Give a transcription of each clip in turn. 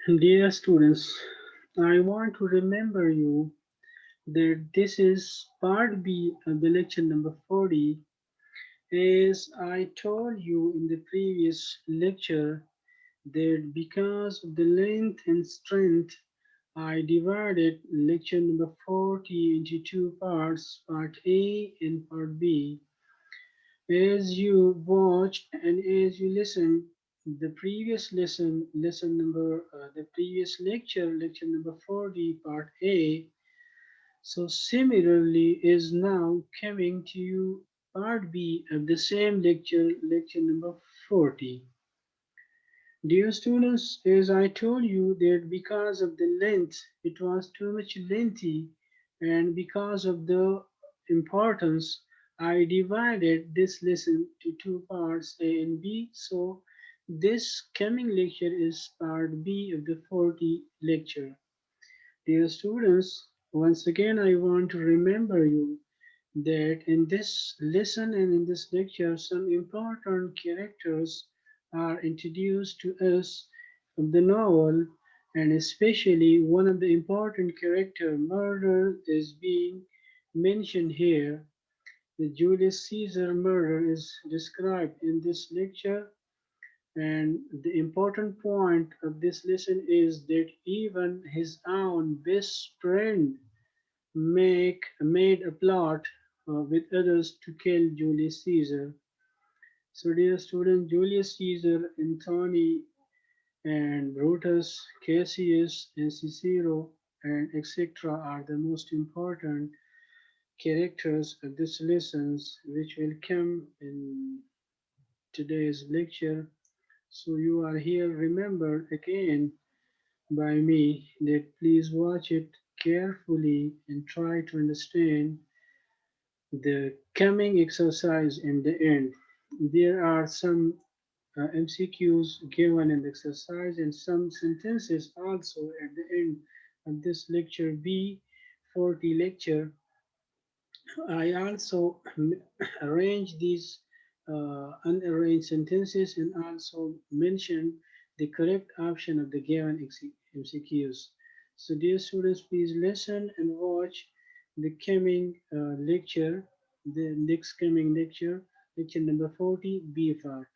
Dear students, I want to remember you that this is part B of the lecture number 40. As I told you in the previous lecture, that because of the length and strength, I divided lecture number 40 into two parts, part A and part B. As you watch and as you listen, the previous the previous lecture number 40, part A. So similarly is now coming to you part B of the same lecture number 40. Dear students, as I told you that because of the length, it was too much lengthy, and because of the importance, I divided this lesson to two parts A and B. So this coming lecture is part B of the 40 lecture. Dear students, once again I want to remember you that in this lesson and in this lecture, some important characters are introduced to us of the novel, and especially one of the important character, murder, is being mentioned here. The Julius Caesar murder is described in this lecture, and the important point of this lesson is that even his own best friend made a plot with others to kill Julius Caesar. So, dear student, Julius Caesar, Antony, and Brutus, Cassius, and Cicero, and etc. are the most important characters of this lessons, which will come in today's lecture. So, you are here remembered again by me that please watch it carefully and try to understand the coming exercise in the end. There are some MCQs given in the exercise and some sentences also at the end of this lecture B40 lecture. I also arrange these unarranged sentences and also mention the correct option of the given MCQs. So dear students, please listen and watch the coming lecture, the next coming lecture, lecture number 40, B part.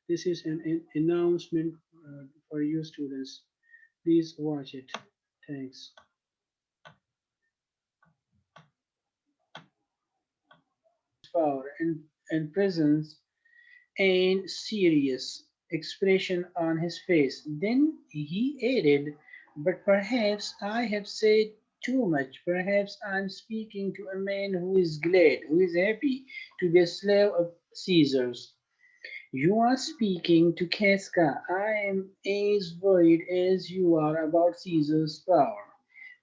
This is an announcement for you students. Please watch it. Thanks. Power and presence and serious expression on his face. Then he added, "But perhaps I have said too much. Perhaps I'm speaking to a man who is glad, who is happy to be a slave of Caesar's. You are speaking to Casca. I am as worried as you are about Caesar's power."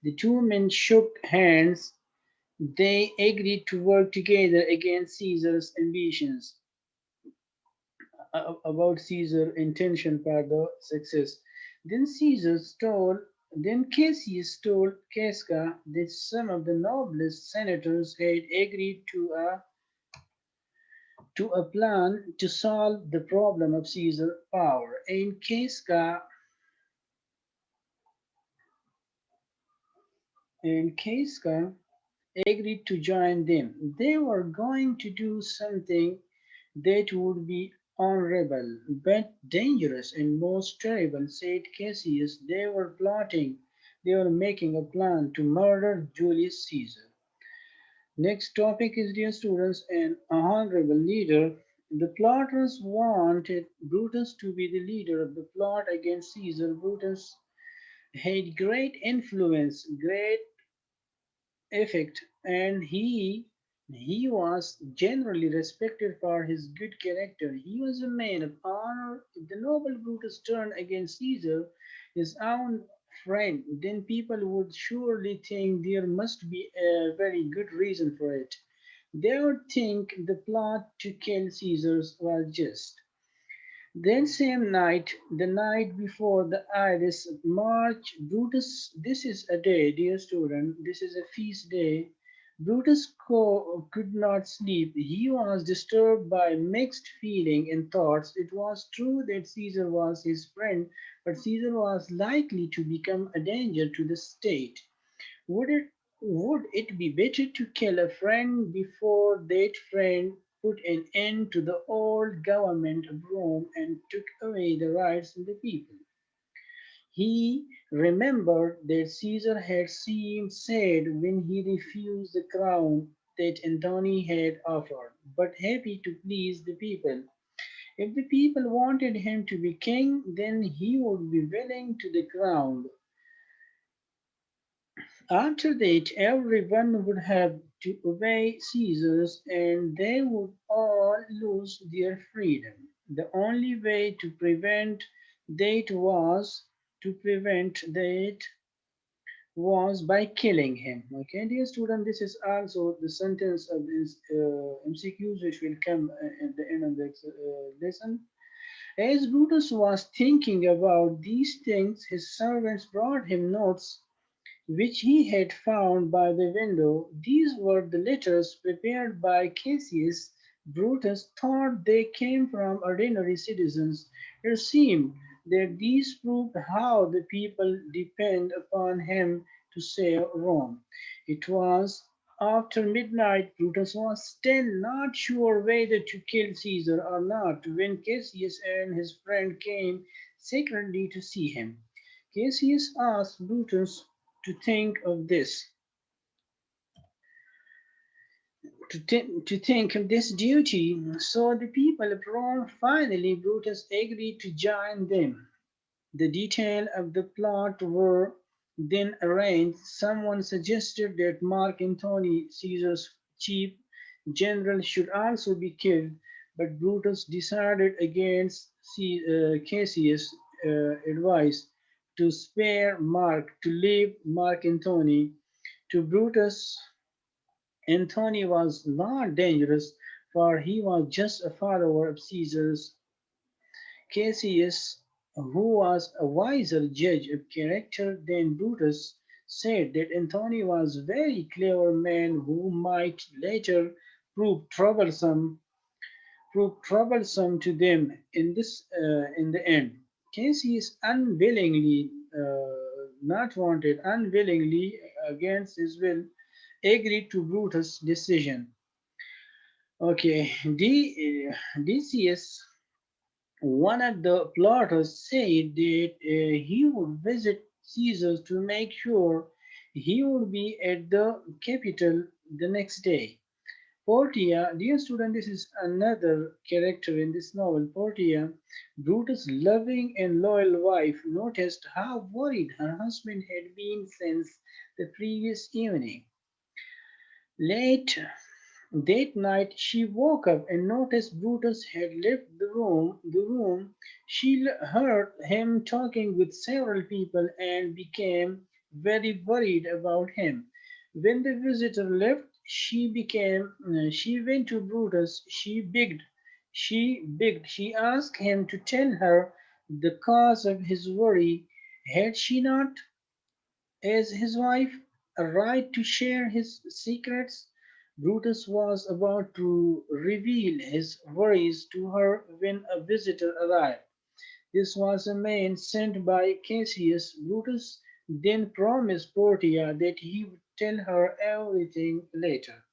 The two men shook hands. They agreed to work together against Caesar's ambitions. About Caesar's intention for the success. Then then Cassius told Casca that some of the noblest senators had agreed to a plan to solve the problem of Caesar's power, and Casca agreed to join them. They were going to do something that would be honorable, but dangerous and most terrible, said Cassius. They were making a plan to murder Julius Caesar. Next topic is, dear students, an honorable leader. The plotters wanted Brutus to be the leader of the plot against Caesar. Brutus had great influence, great effect, and he was generally respected for his good character. He was a man of honor. If the noble Brutus turned against Caesar, his own friend, then people would surely think there must be a very good reason for it. They would think the plot to kill Caesar was just. Then same night, the night before the Ides March, Brutus, this is a day, dear student, this is a feast day. Brutus could not sleep. He was disturbed by mixed feeling and thoughts. It was true that Caesar was his friend, but Caesar was likely to become a danger to the state. Would it would it be better to kill a friend before that friend put an end to the old government of Rome and took away the rights of the people? He remembered that Caesar had seemed sad when he refused the crown that Antony had offered, but happy to please the people. If the people wanted him to be king, then he would be willing to the crown. After that, everyone would have to obey Caesar's and they would all lose their freedom. The only way to prevent that was by killing him. Okay, dear student, this is also the sentence of this MCQs which will come at the end of the lesson. As Brutus was thinking about these things, his servants brought him notes which he had found by the window. These were the letters prepared by Cassius. Brutus thought they came from ordinary citizens. It seemed that these proved how the people depend upon him to save Rome. It was after midnight. Brutus was still not sure whether to kill Caesar or not when Cassius and his friend came secretly to see him. Cassius asked Brutus to think of this, to think of this duty. So the people of Rome finally Brutus agreed to join them. The details of the plot were then arranged. Someone suggested that Mark Antony, Caesar's chief general, should also be killed, but Brutus decided against Cassius' advice to spare Mark, to leave Mark Antony. To Brutus, Antony was not dangerous, for he was just a follower of Caesar's. Cassius, who was a wiser judge of character than Brutus, said that Antony was a very clever man who might later prove troublesome, prove troublesome to them in the end. Cassius not wanted, unwillingly against his will, agreed to Brutus' decision. Okay, Decius, one of the plotters, said that he would visit Caesar to make sure he would be at the capital the next day. Portia, dear student, this is another character in this novel. Portia, Brutus' loving and loyal wife, noticed how worried her husband had been since the previous evening. Late that night she woke up and noticed Brutus had left the room. She heard him talking with several people and became very worried about him. When the visitor left, she went to Brutus. She asked him to tell her the cause of his worry. Had she not, as his wife, a right to share his secrets? Brutus was about to reveal his worries to her when a visitor arrived. This was a man sent by Cassius. Brutus then promised Portia that he would tell her everything later.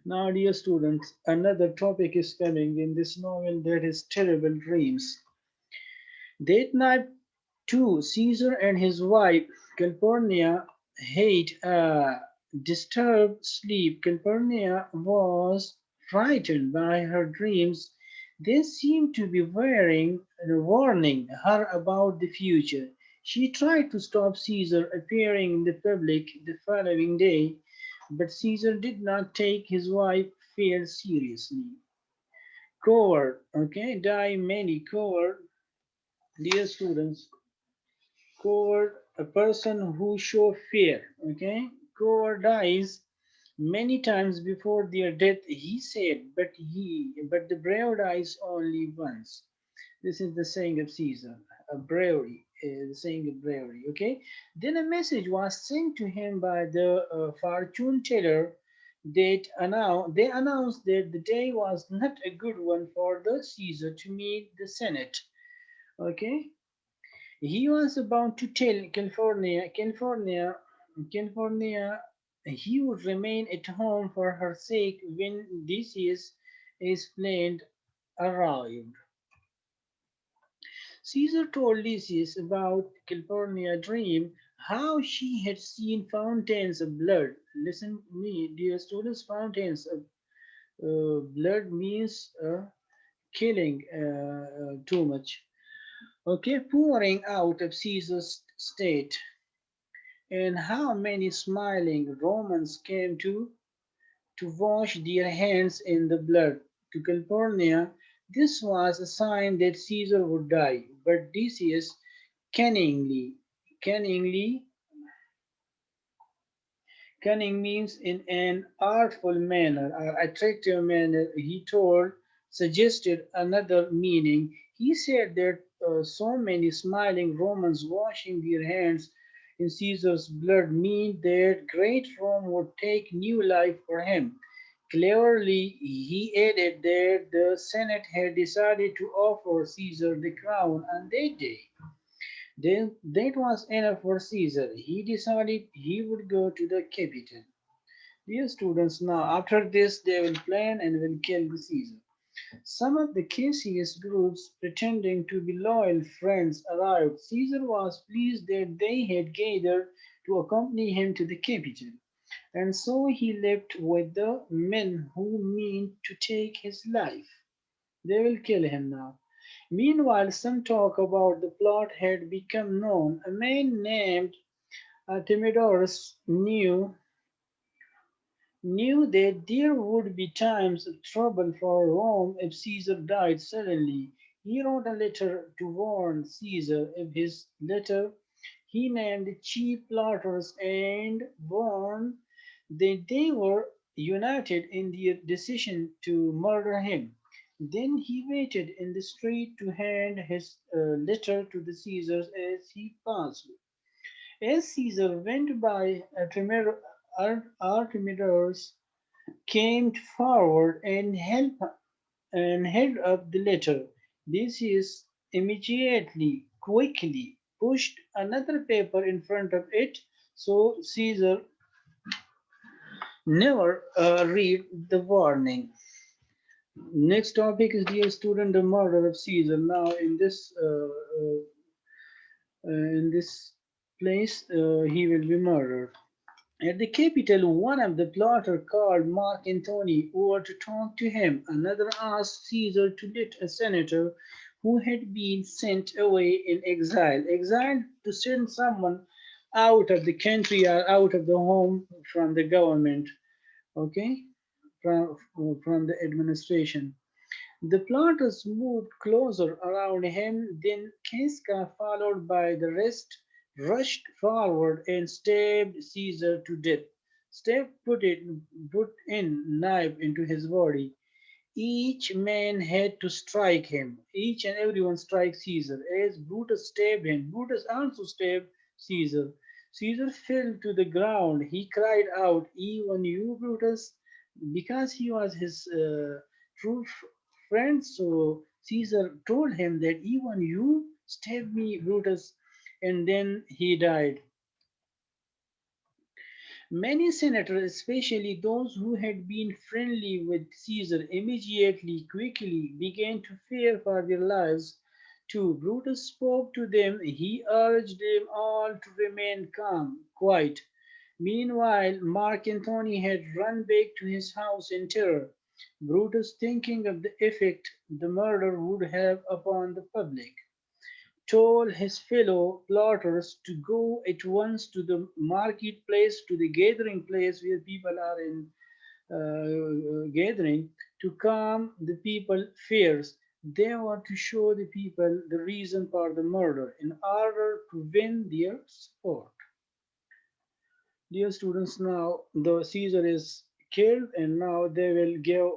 Now, dear students, another topic is coming in this novel, that is terrible dreams. That night, too, Caesar and his wife Calpurnia had a disturbed sleep. Calpurnia was frightened by her dreams. They seemed to be warning her about the future. She tried to stop Caesar appearing in the public the following day, but Caesar did not take his wife's fear seriously. Coward, okay, die many coward, dear students. Coward, a person who show fear. Okay, coward dies many times before their death. He said, but the brave dies only once. This is the saying of Caesar. A bravery. saying bravery. Okay. Then a message was sent to him by the fortune teller they announced that the day was not a good one for the Caesar to meet the Senate. Okay. He was about to tell California he would remain at home for her sake when Decius' plane arrived. Caesar told Decius about California's dream, how she had seen fountains of blood. Listen to me, dear students, fountains of blood means killing too much. Okay, pouring out of Caesar's state, and how many smiling Romans came to wash their hands in the blood. To California, this was a sign that Caesar would die, but Decius cunningly, cunning means in an artful manner or attractive manner, suggested another meaning. He said that so many smiling Romans washing their hands in Caesar's blood mean that great Rome would take new life for him. Cleverly, he added that the Senate had decided to offer Caesar the crown on that day. Then that was enough for Caesar. He decided he would go to the capital. Dear students, now after this they will plan and will kill the Caesar. Some of the Cassius groups pretending to be loyal friends arrived. Caesar was pleased that they had gathered to accompany him to the capital, and so he left with the men who meant to take his life. They will kill him now. Meanwhile, some talk about the plot had become known. A man named Artemidorus knew that there would be times of trouble for Rome if Caesar died suddenly. He wrote a letter to warn Caesar of his letter. He named the chief plotters and warned that they were united in their decision to murder him. Then he waited in the street to hand his letter to the Caesars as he passed. As Caesar went by, Artemidorus came forward and held up the letter. Decius quickly pushed another paper in front of it, so Caesar never read the warning. Next topic is, dear student, the murder of Caesar. Now, in this place, he will be murdered. At the capital, one of the plotters called Mark Antony over to talk to him. Another asked Caesar to let a senator who had been sent away in exile. Exile to send someone out of the country or out of the home from the government, okay, from the administration. The plotters moved closer around him, then Casca, followed by the rest, rushed forward and stabbed Caesar to death. Put in knife into his body. Each man had to strike him. Each and everyone strike Caesar. As Brutus stabbed him, Brutus also stabbed Caesar. Caesar fell to the ground. He cried out, "Even you, Brutus," because he was his true friend. So Caesar told him that even you stabbed me, Brutus, and then he died. Many senators, especially those who had been friendly with Caesar, quickly began to fear for their lives too. Brutus spoke to them. He urged them all to remain quiet. Meanwhile, Mark Antony had run back to his house in terror. Brutus, thinking of the effect the murder would have upon the public, told his fellow plotters to go at once to the marketplace, to the gathering place where people are in gathering, to calm the people fears. They were to show the people the reason for the murder in order to win their support. Dear students, now the Caesar is killed, and now they will give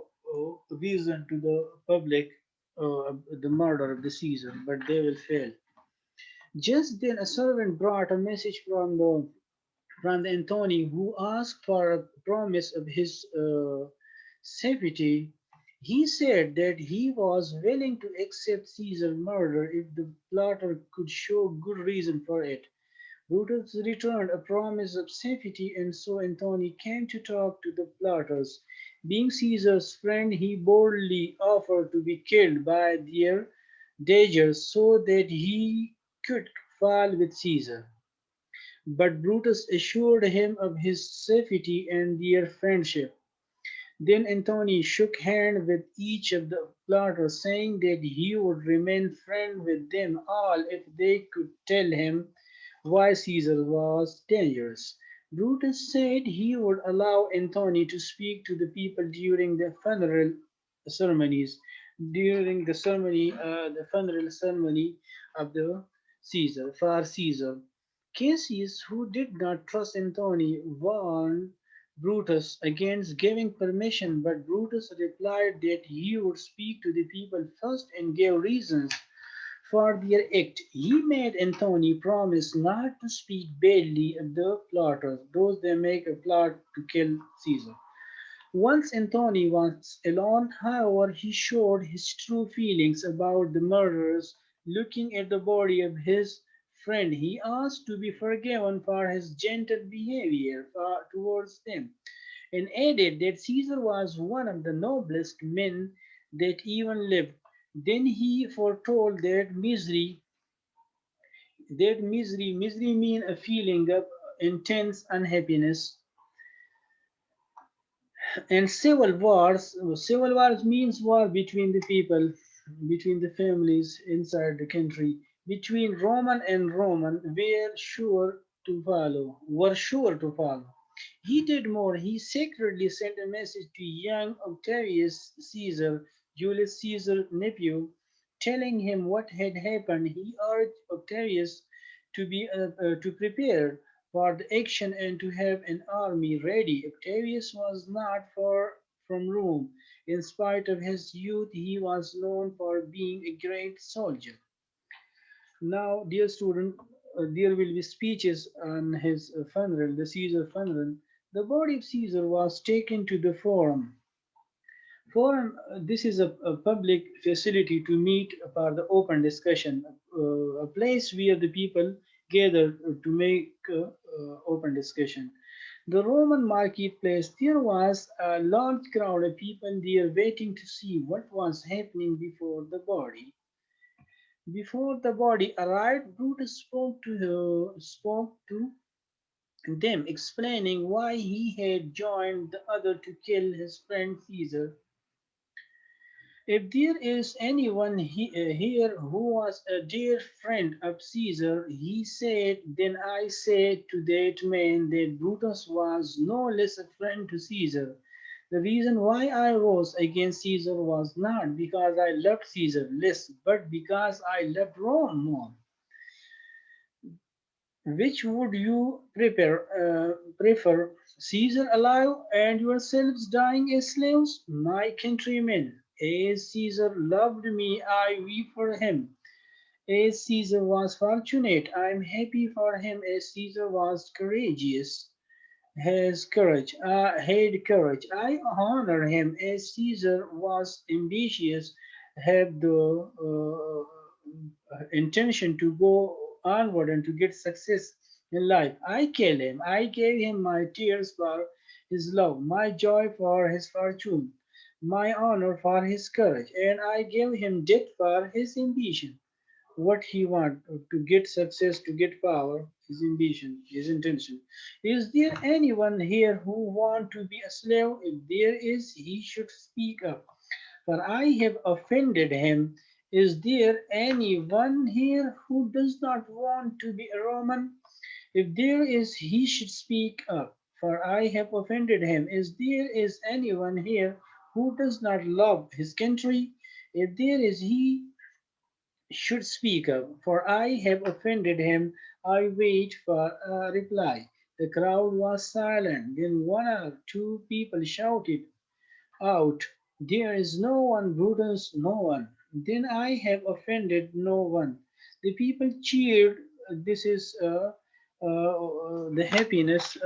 reason to the public the murder of the Caesar, but they will fail. Just then a servant brought a message from the Antony, who asked for a promise of his safety. He said that he was willing to accept Caesar's murder if the plotter could show good reason for it. Brutus returned a promise of safety, and so Antony came to talk to the plotters. Being Caesar's friend, he boldly offered to be killed by their daggers so that he could fall with Caesar. But Brutus assured him of his safety and their friendship. Then Antony shook hands with each of the plotters, saying that he would remain friend with them all if they could tell him why Caesar was dangerous. Brutus said he would allow Antony to speak to the people during the funeral ceremonies, during the funeral ceremony of the Caesar. Cassius, who did not trust Antony, warned Brutus against giving permission, but Brutus replied that he would speak to the people first and gave reasons for their act. He made Antony promise not to speak badly of the plotters, those they make a plot to kill Caesar. Once Antony was alone, however, he showed his true feelings about the murderers. Looking at the body of his friend, he asked to be forgiven for his gentle behavior towards them, and added that Caesar was one of the noblest men that even lived. Then he foretold misery mean a feeling of intense unhappiness, and civil wars means war between the people, between the families inside the country, between Roman and Roman, were sure to follow. He did more. He secretly sent a message to young Octavius Caesar, Julius Caesar's nephew, telling him what had happened. He urged Octavius to prepare for the action and to have an army ready. Octavius was not far from Rome. In spite of his youth, he was known for being a great soldier. Now, dear student, there will be speeches on his funeral, the Caesar funeral. The body of Caesar was taken to the forum. This is a public facility to meet for the open discussion, a place where the people gather to make open discussion. The Roman marketplace, there was a large crowd of people there waiting to see what was happening before the body. Before the body arrived, Brutus spoke to them, explaining why he had joined the other to kill his friend Caesar. If there is anyone here who was a dear friend of Caesar, he said, then I say to that man that Brutus was no less a friend to Caesar. The reason why I rose against Caesar was not because I loved Caesar less, but because I loved Rome more. Which would you prefer, Caesar alive and yourselves dying as slaves? My countrymen, as Caesar loved me, I weep for him. As Caesar was fortunate, I am happy for him. As Caesar was courageous, had courage, I honor him. As Caesar was ambitious, had the intention to go onward and to get success in life. I killed him. I gave him my tears for his love, my joy for his fortune, my honor for his courage, and I gave him death for his ambition. What he want to get success, to get power, his ambition, his intention. Is there anyone here who want to be a slave? If there is, he should speak up, for I have offended him. Is there anyone here who does not want to be a Roman? If there is, he should speak up, for I have offended him. Is there is anyone here who does not love his country? If there is, he should speak up, for I have offended him. I wait for a reply. The crowd was silent. Then one or two people shouted out, there is no one, Brutus, no one. Then I have offended no one. The people cheered. This is the happiness,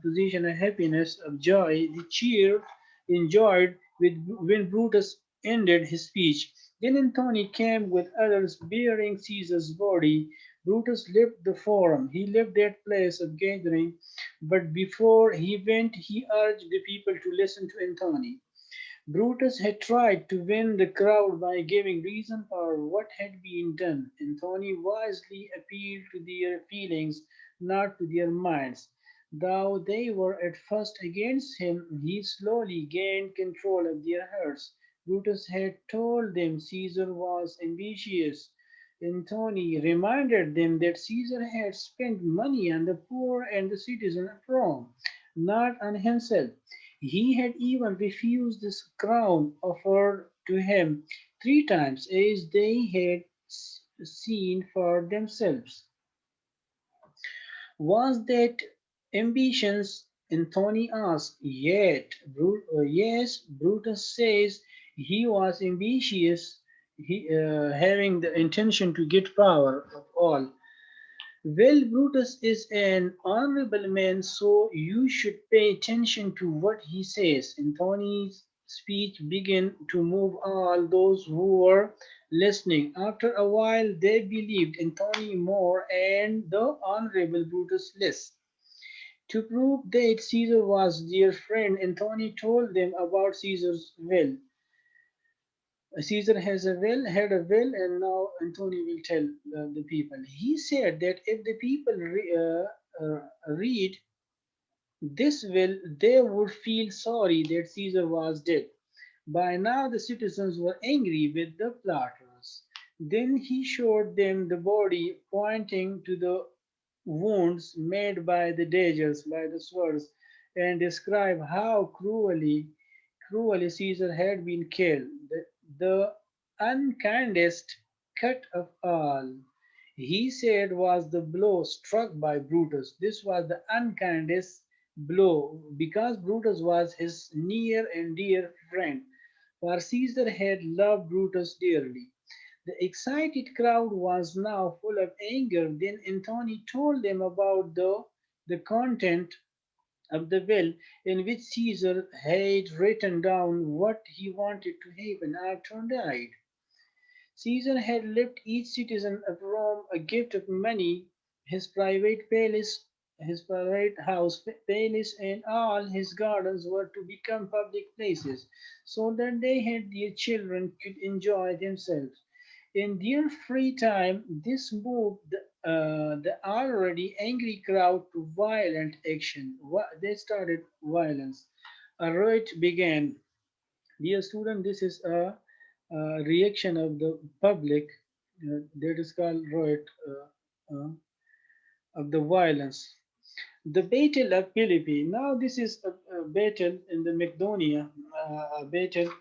position of happiness, of joy. The cheer enjoyed with when Brutus ended his speech. Then Antony came with others bearing Caesar's body. Brutus left the forum. He left that place of gathering, but before he went, he urged the people to listen to Antony. Brutus had tried to win the crowd by giving reason for what had been done. Antony wisely appealed to their feelings, not to their minds. Though they were at first against him, he slowly gained control of their hearts. Brutus had told them Caesar was ambitious. Antony reminded them that Caesar had spent money on the poor and the citizens of Rome, not on himself. He had even refused the crown offered to him 3 times, as they had seen for themselves. Was that ambitions? Antony asked. Yes, Brutus says he was ambitious, having the intention to get power of all. Well, Brutus is an honorable man, so you should pay attention to what he says. Antony's speech began to move all those who were listening. After a while, they believed Antony more and the honorable Brutus less. To prove that Caesar was their friend, Antony told them about Caesar's will. Caesar has a will, had a will, and now Antony will tell the people. He said that if the people read this will, they would feel sorry that Caesar was dead. By now, the citizens were angry with the plotters. Then he showed them the body, pointing to the wounds made by the daggers, by the swords, and described how cruelly Caesar had been killed. The unkindest cut of all, he said, was the blow struck by Brutus. This was the unkindest blow because Brutus was his near and dear friend, for Caesar had loved Brutus dearly. The excited crowd was now full of anger. Then Antony told them about the content of the will in which Caesar had written down what he wanted to happen after he died. Caesar had left each citizen of Rome a gift of money, his private palace, his private house, palace, and all his gardens were to become public places, so that they and their children could enjoy themselves. In their free time, this moved the already angry crowd to violent action. They started violence. A riot began. Dear student, this is a reaction of the public that is called riot of the violence. The Battle of Philippi. Now this is a battle in the Macedonia, a battle.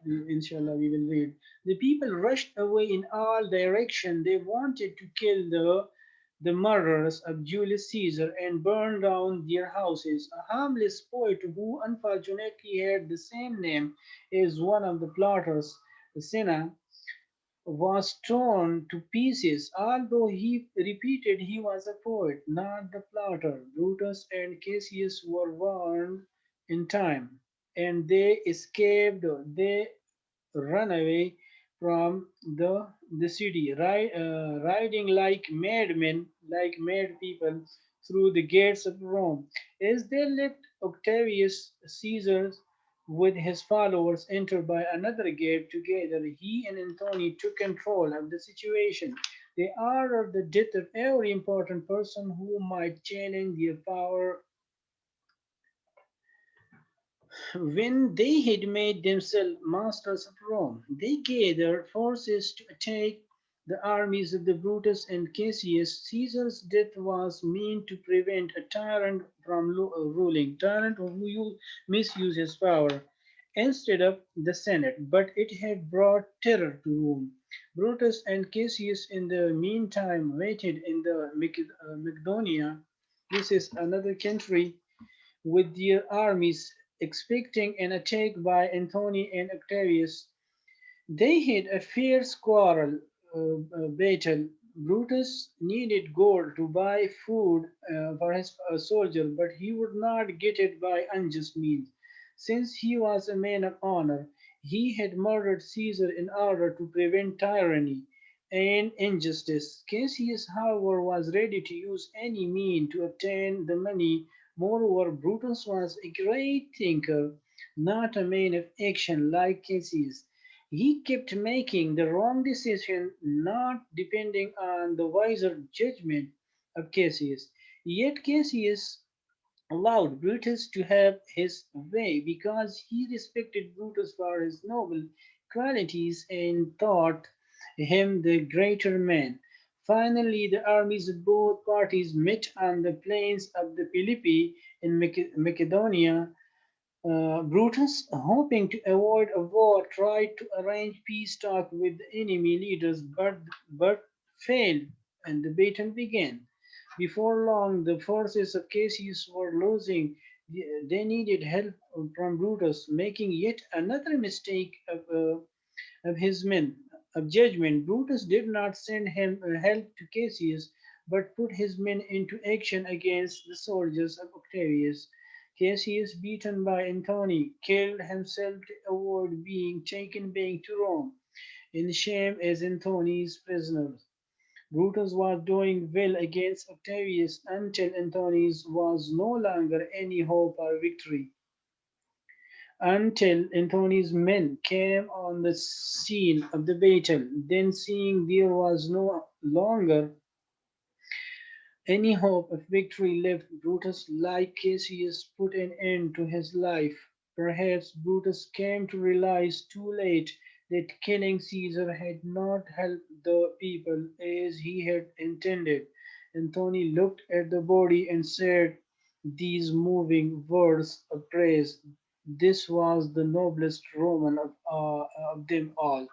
Inshallah, we will read. The people rushed away in all directions. They wanted to kill the murderers of Julius Caesar and burn down their houses. A harmless poet who unfortunately had the same name as one of the plotters, Cinna, was torn to pieces, although he repeated he was a poet, not the plotter. Brutus and Cassius were warned in time, and they escaped. They run away from the city, riding like madmen, like mad people, through the gates of Rome. As they left, Octavius Caesar with his followers entered by another gate. Together, he and Antony took control of the situation. They ordered the death of every important person who might challenge their power. When they had made themselves masters of Rome, they gathered forces to attack the armies of the Brutus and Cassius. Caesar's death was meant to prevent a tyrant from ruling, tyrant who misuse his power instead of the Senate, but it had brought terror to Rome. Brutus and Cassius, in the meantime, waited in the Macedonia. This is another country with their armies expecting an attack by Antony and Octavius. They had a fierce quarrel. battle. Brutus needed gold to buy food for his soldier, but he would not get it by unjust means. Since he was a man of honor, he had murdered Caesar in order to prevent tyranny and injustice. Cassius, however, was ready to use any mean to obtain the money. Moreover, Brutus was a great thinker, not a man of action like Cassius. He kept making the wrong decision, not depending on the wiser judgment of Cassius. Yet Cassius allowed Brutus to have his way because he respected Brutus for his noble qualities and thought him the greater man. Finally, the armies of both parties met on the plains of the Philippi in Macedonia. Brutus, hoping to avoid a war, tried to arrange peace talks with the enemy leaders, but failed, and the battle began. Before long, the forces of Cassius were losing. They needed help from Brutus, making yet another mistake of his men of judgment. Brutus did not send him help to Cassius, but put his men into action against the soldiers of Octavius. Cassius, beaten by Antony, killed himself to avoid being taken back to Rome in shame as Antony's prisoner. Brutus was doing well against Octavius until Antony's was no longer any hope of victory. Until Antony's men came on the scene of the battle. Then, seeing there was no longer any hope of victory left, Brutus, like Cassius, put an end to his life. Perhaps Brutus came to realize too late that killing Caesar had not helped the people as he had intended. Antony looked at the body and said these moving words of praise. This was the noblest Roman of them all.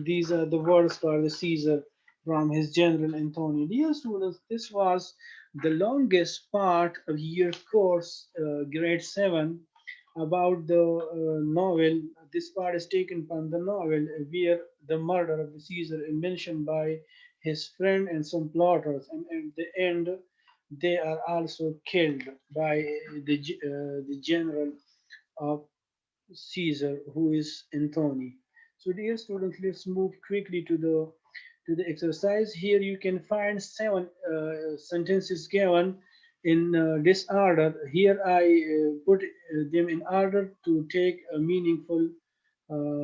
These are the words for the Caesar from his general Antonio. Dear students, this was the longest part of your course, grade 7, about the novel. This part is taken from the novel where the murder of the Caesar is mentioned by his friend and some plotters, and at the end, they are also killed by the general of Caesar, who is Antony. So, dear students, let's move quickly to the exercise. Here you can find seven sentences given in this order. Here I put them in order to take a meaningful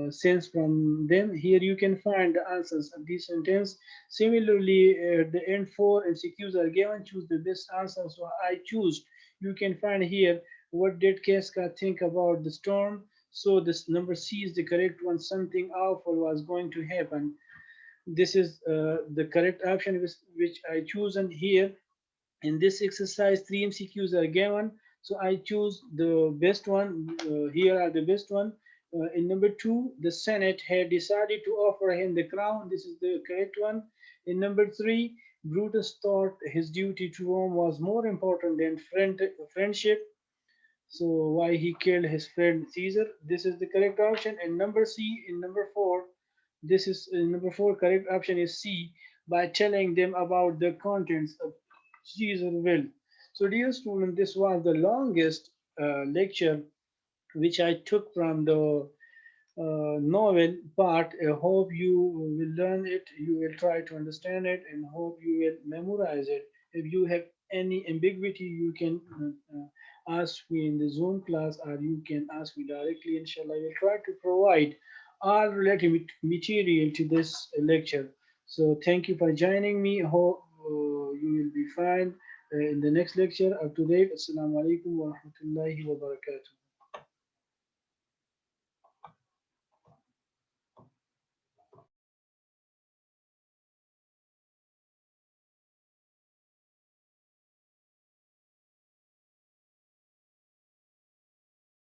sense from them. Here you can find the answers of this sentence. Similarly, at the end, four MCQs are given. Choose the best answer. So I choose. You can find here what did Casca think about the storm. So this number C is the correct one. Something awful was going to happen. This is the correct option which I choose. And here in this exercise, three MCQs are given. So I choose the best one. Here are the best one. In number two, the Senate had decided to offer him the crown. This is the correct one. In number three, Brutus thought his duty to Rome was more important than friendship. So why he killed his friend Caesar? This is the correct option. And number C in number four, this is in number four. Correct option is C, by telling them about the contents of Caesar will. So dear student, this was the longest lecture which I took from the novel part. I hope you will learn it, you will try to understand it, and hope you will memorize it. If you have any ambiguity, you can ask me in the Zoom class, or you can ask me directly. Inshallah, I will try to provide all related material to this lecture. So thank you for joining me. Hope you will be fine in the next lecture. Up to date. Assalamu alaikum wa rahmatullahi wa barakatuh.